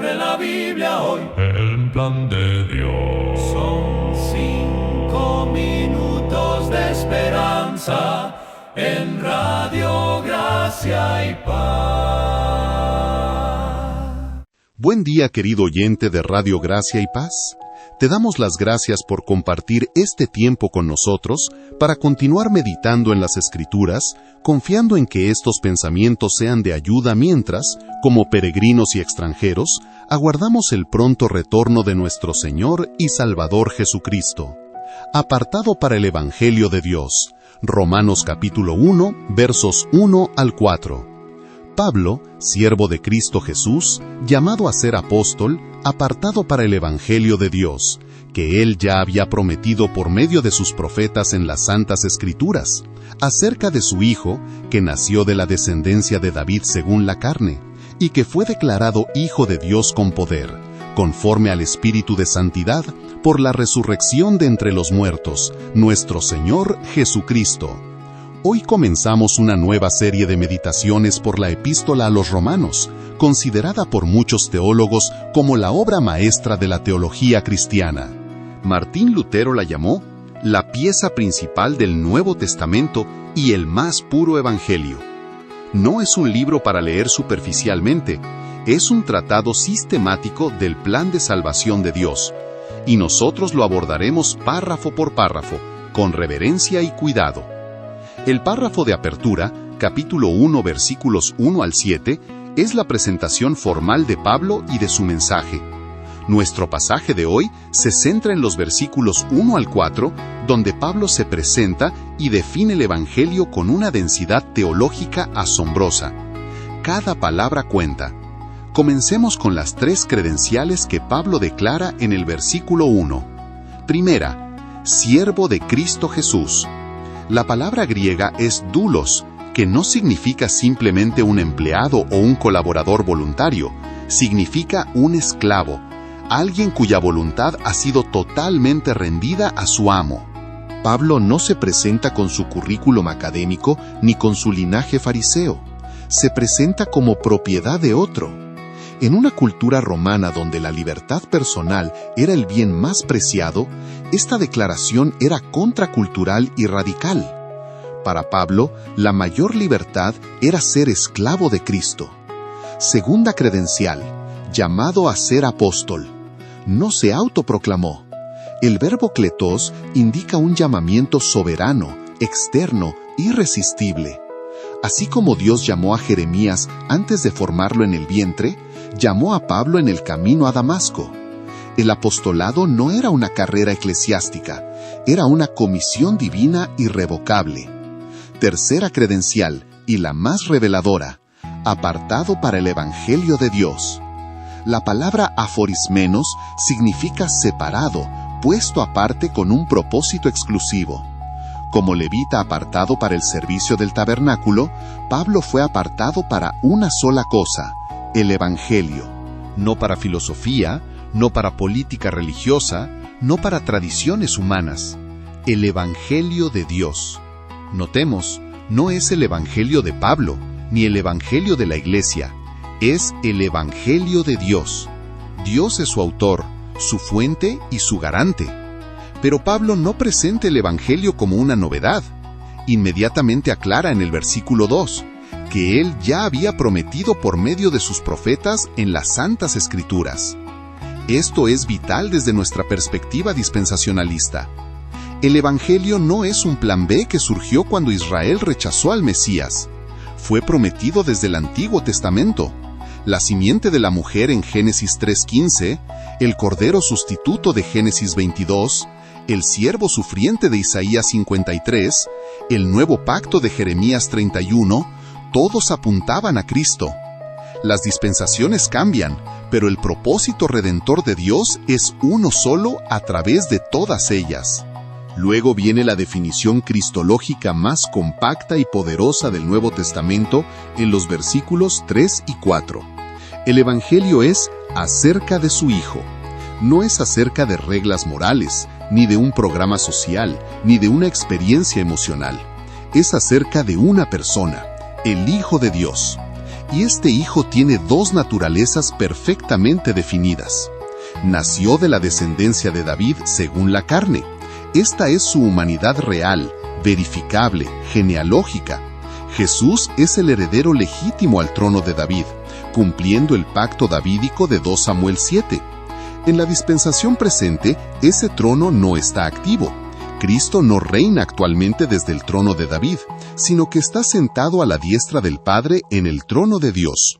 abre la Biblia hoy. El plan de Dios. Son 5 minutos de esperanza en Radio Gracia y Paz. Buen día, querido oyente de Radio Gracia y Paz. Te damos las gracias por compartir este tiempo con nosotros para continuar meditando en las Escrituras, confiando en que estos pensamientos sean de ayuda mientras, como peregrinos y extranjeros, aguardamos el pronto retorno de nuestro Señor y Salvador Jesucristo. Apartado para el Evangelio de Dios. Romanos capítulo 1, versos 1 al 4. Pablo, siervo de Cristo Jesús, llamado a ser apóstol, apartado para el Evangelio de Dios, que él ya había prometido por medio de sus profetas en las Santas Escrituras, acerca de su Hijo, que nació de la descendencia de David según la carne, y que fue declarado Hijo de Dios con poder, conforme al Espíritu de Santidad, por la resurrección de entre los muertos, nuestro Señor Jesucristo. Hoy comenzamos una nueva serie de meditaciones por la Epístola a los Romanos, considerada por muchos teólogos como la obra maestra de la teología cristiana. Martín Lutero la llamó la pieza principal del Nuevo Testamento y el más puro Evangelio. No es un libro para leer superficialmente, es un tratado sistemático del plan de salvación de Dios, y nosotros lo abordaremos párrafo por párrafo, con reverencia y cuidado. El párrafo de apertura, capítulo 1, versículos 1 al 7, es la presentación formal de Pablo y de su mensaje. Nuestro pasaje de hoy se centra en los versículos 1 al 4, donde Pablo se presenta y define el Evangelio con una densidad teológica asombrosa. Cada palabra cuenta. Comencemos con las 3 credenciales que Pablo declara en el versículo 1. Primera, siervo de Cristo Jesús. La palabra griega es doulos, que no significa simplemente un empleado o un colaborador voluntario, significa un esclavo, alguien cuya voluntad ha sido totalmente rendida a su amo. Pablo no se presenta con su currículum académico ni con su linaje fariseo, se presenta como propiedad de otro. En una cultura romana donde la libertad personal era el bien más preciado, esta declaración era contracultural y radical. Para Pablo, la mayor libertad era ser esclavo de Cristo. Segunda credencial, llamado a ser apóstol. No se autoproclamó. El verbo kletos indica un llamamiento soberano, externo, irresistible. Así como Dios llamó a Jeremías antes de formarlo en el vientre, llamó a Pablo en el camino a Damasco. El apostolado no era una carrera eclesiástica, era una comisión divina irrevocable. Tercera credencial, y la más reveladora, apartado para el Evangelio de Dios. La palabra aforismenos significa separado, puesto aparte con un propósito exclusivo. Como levita apartado para el servicio del tabernáculo, Pablo fue apartado para una sola cosa, el Evangelio. No para filosofía, no para política religiosa, no para tradiciones humanas. El Evangelio de Dios. Notemos, no es el Evangelio de Pablo, ni el Evangelio de la Iglesia. Es el Evangelio de Dios. Dios es su autor, su fuente y su garante. Pero Pablo no presenta el Evangelio como una novedad. Inmediatamente aclara en el versículo 2, que él ya había prometido por medio de sus profetas en las Santas Escrituras. Esto es vital desde nuestra perspectiva dispensacionalista. El Evangelio no es un plan B que surgió cuando Israel rechazó al Mesías. Fue prometido desde el Antiguo Testamento. La simiente de la mujer en Génesis 3:15, el cordero sustituto de Génesis 22, el siervo sufriente de Isaías 53, el nuevo pacto de Jeremías 31, todos apuntaban a Cristo. Las dispensaciones cambian, pero el propósito redentor de Dios es uno solo a través de todas ellas. Luego viene la definición cristológica más compacta y poderosa del Nuevo Testamento en los versículos 3 y 4. El Evangelio es acerca de su Hijo. No es acerca de reglas morales, ni de un programa social, ni de una experiencia emocional. Es acerca de una persona, el Hijo de Dios. y este Hijo tiene dos naturalezas perfectamente definidas. Nació de la descendencia de David según la carne. Esta es su humanidad real, verificable, genealógica. Jesús es el heredero legítimo al trono de David, cumpliendo el pacto davídico de 2 Samuel 7. En la dispensación presente, ese trono no está activo. Cristo no reina actualmente desde el trono de David, sino que está sentado a la diestra del Padre en el trono de Dios.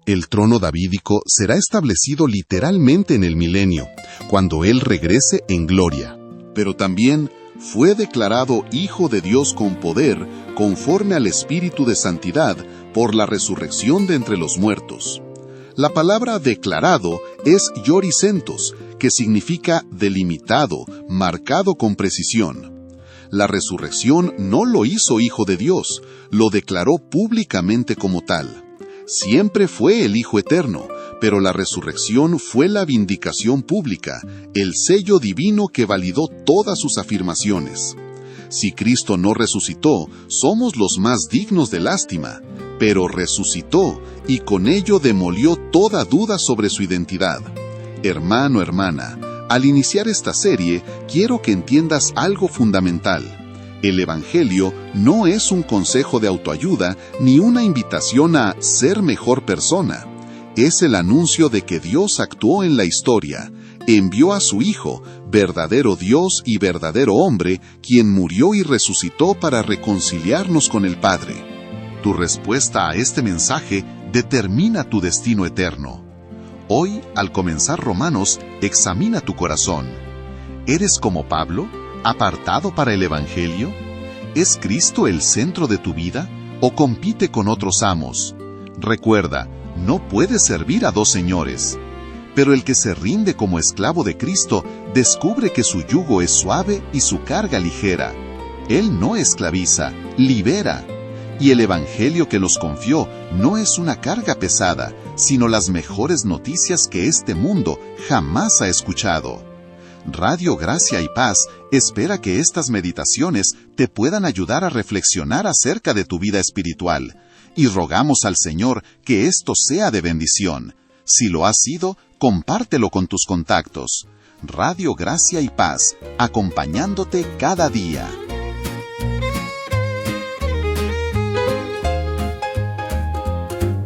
El trono davídico será establecido literalmente en el milenio, cuando Él regrese en gloria. Pero también fue declarado Hijo de Dios con poder, conforme al Espíritu de Santidad, por la resurrección de entre los muertos. La palabra declarado es ioricentos, que significa delimitado, marcado con precisión. La resurrección no lo hizo Hijo de Dios, lo declaró públicamente como tal. Siempre fue el Hijo eterno, pero la resurrección fue la vindicación pública, el sello divino que validó todas sus afirmaciones. Si Cristo no resucitó, somos los más dignos de lástima, pero resucitó y con ello demolió toda duda sobre su identidad. Hermano, hermana, al iniciar esta serie, quiero que entiendas algo fundamental. El Evangelio no es un consejo de autoayuda ni una invitación a ser mejor persona. Es el anuncio de que Dios actuó en la historia, envió a su Hijo, verdadero Dios y verdadero hombre, quien murió y resucitó para reconciliarnos con el Padre. Tu respuesta a este mensaje determina tu destino eterno. Hoy, al comenzar Romanos, examina tu corazón. ¿Eres como Pablo, apartado para el Evangelio? ¿Es Cristo el centro de tu vida o compite con otros amos? Recuerda, no puedes servir a dos señores. Pero el que se rinde como esclavo de Cristo descubre que su yugo es suave y su carga ligera. Él no esclaviza, libera. Y el Evangelio que nos confió no es una carga pesada, sino las mejores noticias que este mundo jamás ha escuchado. Radio Gracia y Paz espera que estas meditaciones te puedan ayudar a reflexionar acerca de tu vida espiritual, y rogamos al Señor que esto sea de bendición. Si lo ha sido, compártelo con tus contactos. Radio Gracia y Paz, acompañándote cada día.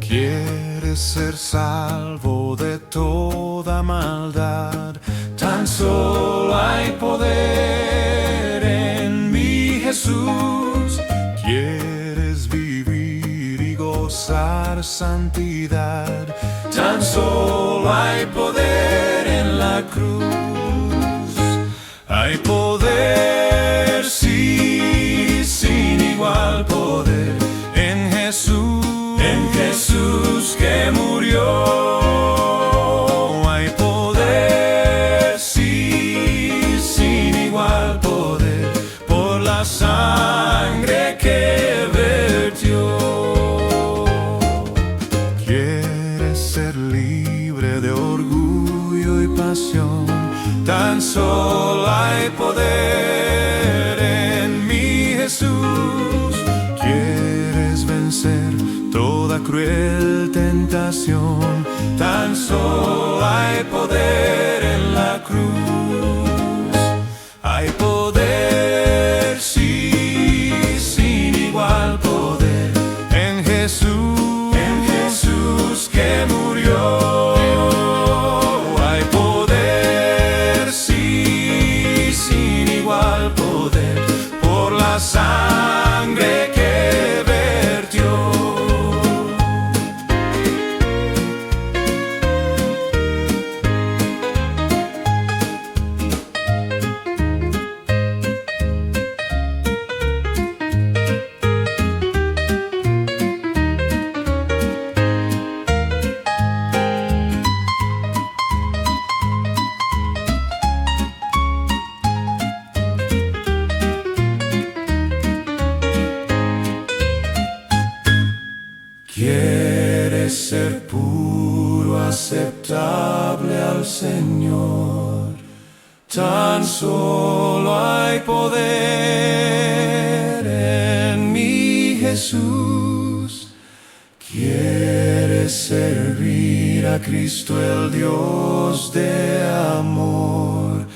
¿Quieres ser salvo de toda maldad? Tan solo hay poder en mi Jesús. ¿Quieres vivir y gozar santidad? Tan solo hay poder en la cruz. Hay poder, sí, sin igual poder en Jesús. En Jesús que murió hay poder, sí, sin igual poder, por la sangre que vertió. ¿Quieres ser libre de orgullo y pasión? Tan solo hay poder en mi Jesús. ¿Quieres vencer toda cruel tentación? Tan solo hay poder en la cruz. Hay poder, sí, sin igual poder en Jesús. En Jesús que murió. Hay poder, sí, sin igual poder, por la sangre que vertió. ¿Quieres ser puro, aceptable al Señor? Tan solo hay poder en mi Jesús. ¿Quieres servir a Cristo el Dios de amor.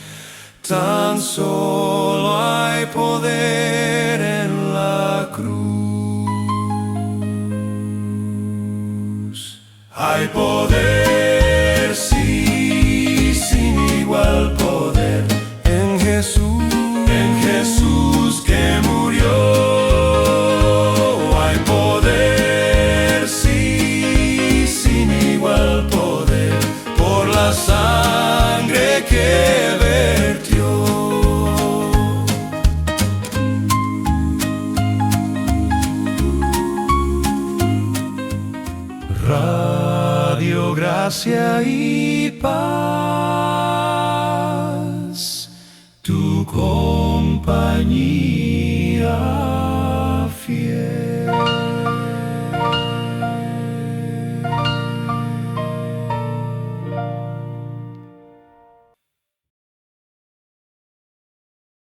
Tan solo hay poder en la cruz. Hay poder, sí, sin igual poder en Jesús que murió. Hay poder, sí, sin igual poder por la sangre que vertió. Radio Gracia y Paz, tu compañía fiel.